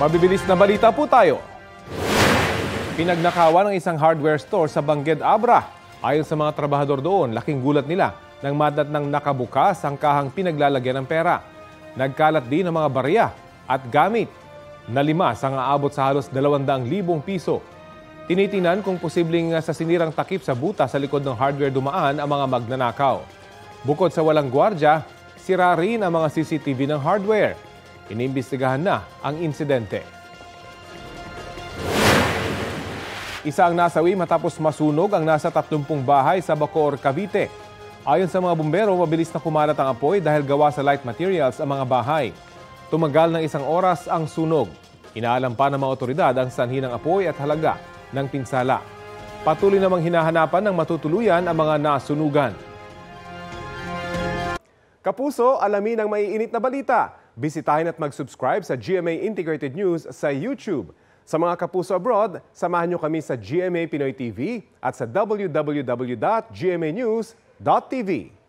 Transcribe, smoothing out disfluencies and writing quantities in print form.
Mabibilis na balita po tayo. Pinagnakawan ng isang hardware store sa Bangged, Abra. Ayon sa mga trabahador doon, laking gulat nila nang madatnang nakabukas ang kahang pinaglalagyan ng pera. Nagkalat din ang mga barya at gamit. Nalimas ang aabot sa halos 200,000 piso. Tinitinan kung posibleng sa sinirang takip sa buta sa likod ng hardware dumaan ang mga magnanakaw. Bukod sa walang gwardya, sira rin ang mga CCTV ng hardware. Iniimbestigahan na ang insidente. Isa ang nasawi matapos masunog ang nasa 30 bahay sa Bacoor, Cavite. Ayon sa mga bumbero, mabilis na kumalat ang apoy dahil gawa sa light materials ang mga bahay. Tumagal ng 1 oras ang sunog. Inaalam pa ng mga otoridad ang sanhi ng apoy at halaga ng pinsala. Patuloy namang hinahanapan ng matutuluyan ang mga nasunugan. Kapuso, alamin ang maiinit na balita. Bisitahin at mag-subscribe sa GMA Integrated News sa YouTube. Sa mga kapuso abroad, samahan niyo kami sa GMA Pinoy TV at sa www.gmanews.tv.